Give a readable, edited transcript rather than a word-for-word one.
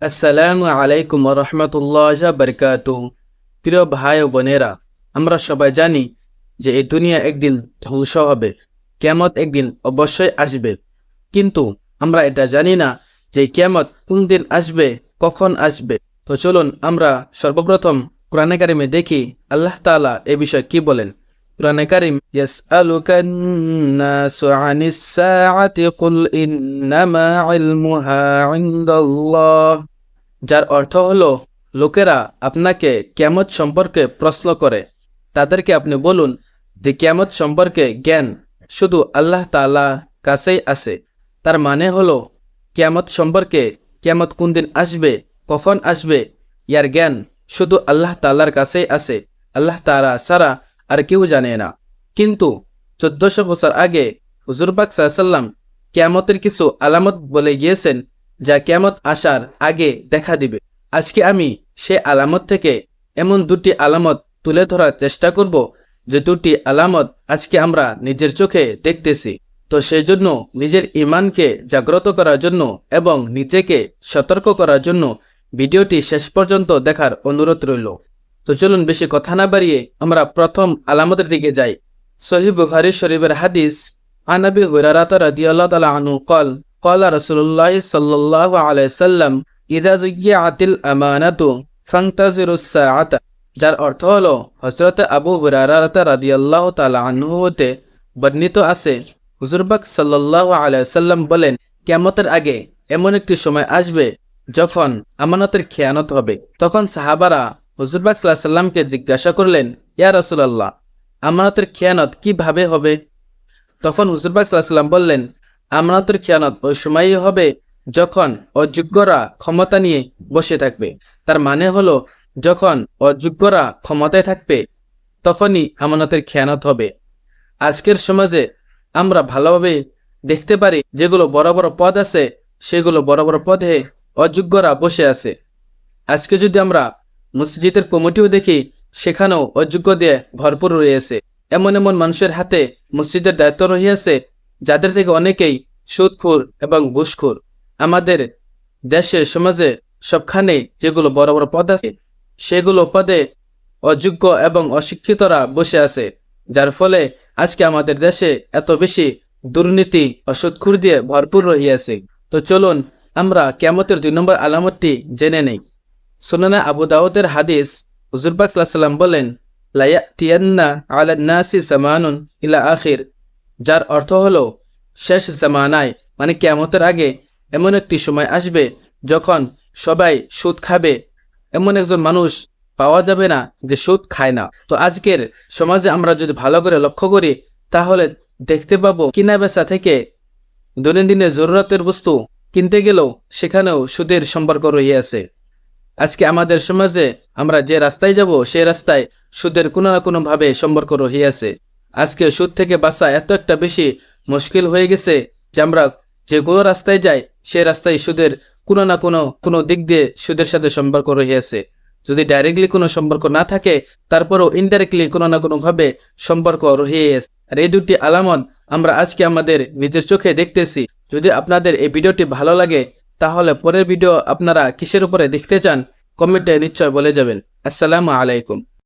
আসসালামু আলাইকুম রহমতুল্লাহ বারকাতু। প্রিয় ভাই ও বোনেরা, আমরা সবাই জানি যে এই দুনিয়া একদিন ধ্বংস হবে, কিয়ামত একদিন অবশ্যই আসবে। কিন্তু আমরা এটা জানি না যে কিয়ামত কোন দিন আসবে, কখন আসবে। তো চলুন আমরা সর্বপ্রথম কোরআনে কারিমে দেখি আল্লাহ তাআলা এ বিষয়ে কি বলেন। কোরআনে কারিম, ইয়াসআলুকান নাসু আনিস সাআতি কুল ইন্নামা ইলমুহা ইনদাল্লাহ, যার অর্থ হলো লোকেরা আপনাকে কিয়ামত সম্পর্কে প্রশ্ন করে, তাদেরকে আপনি বলুন যে কিয়ামত সম্পর্কে জ্ঞান শুধু আল্লাহ তাআলা কাছেই আছে। তার মানে হলো কিয়ামত সম্পর্কে, কিয়ামত কোন দিন আসবে, কখন আসবে, ইয়ার জ্ঞান শুধু আল্লাহ তাআলার কাছেই আছে। আল্লাহ তাআলা ছাড়া আর কেউ জানে না। কিন্তু 1400 বছর আগে হুজুর পাক সাল্লাল্লাহু আলাইহি ওয়াসাল্লাম কিয়ামতের কিছু আলামত বলে গিয়েছেন, যা কিয়ামত আসার আগে দেখা দিবে। আজকে আমি সে আলামত থেকে এমন দুটি আলামত তুলে ধরার চেষ্টা করব, যে দুটি আলামত আজকে আমরা নিজের চোখে দেখতেছি। তো সেই জন্য নিজের ইমানকে জাগ্রত করার জন্য এবং নিজেকে সতর্ক করার জন্য ভিডিওটি শেষ পর্যন্ত দেখার অনুরোধ রইল। তো চলুন বেশি কথা না বাড়িয়ে আমরা প্রথম আলামতের দিকে যাই। সহিহ বুখারী শরীফের হাদিস, আন আবি হুরায়রা রাদিয়াল্লাহু তাআলা আনহু ক্বাল ক্বালা রাসূলুল্লাহ সাল্লাল্লাহু আলাইহি সাল্লাম ইযা যুয়্যাতিল আমানাতু ফান্তাজিরুস সাআতা, যার অর্থ হলো হযরত আবু হুরায়রা রাদিয়াল্লাহু তাআলা আনহু হতে বর্ণিত আছে, হুজুর পাক সাল্লাল্লাহু আলাইহি সাল্লাম বলেন, কিয়ামতের আগে এমন একটি সময় আসবে যখন আমানতের খেয়ানত হবে। তখন সাহাবারা হুজুর পাক সাল্লাল্লাহু আলাইহি সাল্লামকে জিজ্ঞাসা করলেন, ইয়া রাসূলুল্লাহ, আমানতের খেয়ানত কিভাবে হবে? তখন হুজুর পাক সাল্লাল্লাহু আলাইহি সাল্লাম বললেন, আমানতের খেয়ানত ওই সময়ই হবে যখন অযোগ্যরা ক্ষমতা নিয়ে বসে থাকবে। তার মানে হলো যখন অযোগ্যরা ক্ষমতায় থাকবে তখনই আমানতের খেয়ানত হবে। আজকের সমাজে আমরা ভালোভাবে দেখতে পারি, যেগুলো বড় বড় পদ আছে সেগুলো বড় বড় পদে অযোগ্যরা বসে আছে। আজকে যদি আমরা মসজিদের কমিটিও দেখি, সেখানেও অযোগ্য দিয়ে ভরপুর রয়েছে। এমন এমন মানুষের হাতে মসজিদের দায়িত্ব রহিয়াছে, যাদের থেকে অনেকেই সুদখোর এবং ঘুষখোর। আমাদের দেশে সমাজে সবখানে যেগুলো বড় বড় পদ আছে, সেগুলো পদে অযোগ্য এবং অশিক্ষিতরা বসে আছে, যার ফলে আজকে আমাদের দেশে এত বেশি দুর্নীতি ও সুদখোর দিয়ে ভরপুর রহিয়াছে। তো চলুন আমরা কিয়ামতের 2 নম্বর আলামতটি জেনে নেই। সুনানে আবু দাউদের হাদিস, হুজুর পাক সাল্লাল্লাহু আলাইহি ওয়াসাল্লাম বলেন, লা ইয়াতিয়ান্না আলান নাসি জামানুন ইলা আখির, যার অর্থ হলো শেষ জামানায় মানে কিয়ামতের আগে এমন একটি সময় আসবে যখন সবাই সুদ খাবে। এমন একজন মানুষ পাওয়া যাবে না যে সুদ খায় না। তো আজকের সমাজে আমরা যদি ভালো করে লক্ষ্য করি, তাহলে দেখতে পাবো কিনা বেচা থেকে দৈনন্দিনের জরুরতের বস্তু কিনতে গেলেও সেখানেও সুদের সম্পর্ক রহিয়াছে। আজকে আমাদের সমাজে আমরা যে রাস্তায় যাব সেই রাস্তায় সুদের কোনো না কোনো ভাবে সম্পর্ক রহিয়াছে। আজকে সুদ থেকে বাঁচা এত একটা বেশি মুশকিল হয়ে গেছে যে আমরা যে কোনো রাস্তায় যাই সেই রাস্তায় সুদের কোনো না কোনো দিক দিয়ে সুদের সাথে সম্পর্ক রহিয়াছে। যদি ডাইরেক্টলি কোনো সম্পর্ক না থাকে, তারপরেও ইনডাইরেক্টলি কোনো না কোনো ভাবে সম্পর্ক রহিয়াছে। আর এই দুটি আলামত আমরা আজকে আমাদের নিজের চোখে দেখতেছি। যদি আপনাদের এই ভিডিওটি ভালো লাগে, তাহলে পরের ভিডিও আপনারা কিসের উপরে দেখতে চান কমেন্টে নিশ্চয় বলে যাবেন। আসসালামু আলাইকুম।